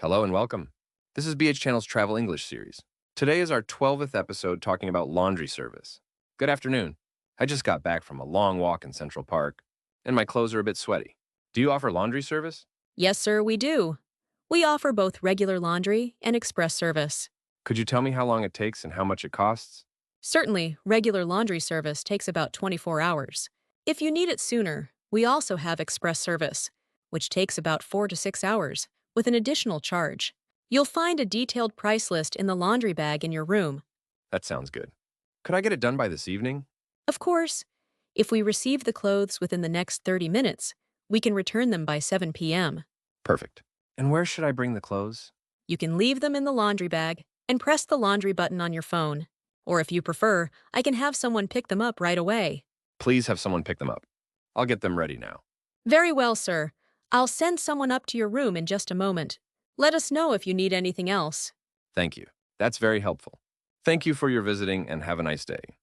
Hello and welcome. This is BH Channel's Travel English series. Today is our 12th episode talking about laundry service. Good afternoon. I just got back from a long walk in Central Park, and my clothes are a bit sweaty. Do you offer laundry service? Yes, sir, we do. We offer both regular laundry and express service. Could you tell me how long it takes and how much it costs? Certainly, regular laundry service takes about 24 hours. If you need it sooner, we also have express service, which takes about 4 to 6 hours, with an additional charge. You'll find a detailed price list in the laundry bag in your room. That sounds good. Could I get it done by this evening? Of course, if we receive the clothes within the next 30 minutes, we can return them by 7 p.m. Perfect. And where should I bring the clothes? You can leave them in the laundry bag and press the laundry button on your phone. Or if you prefer, I can have someone pick them up right away. Please have someone pick them up. I'll get them ready now. Very well, sir. I'll send someone up to your room in just a moment. Let us know if you need anything else. Thank you. That's very helpful. Thank you for your visiting and have a nice day.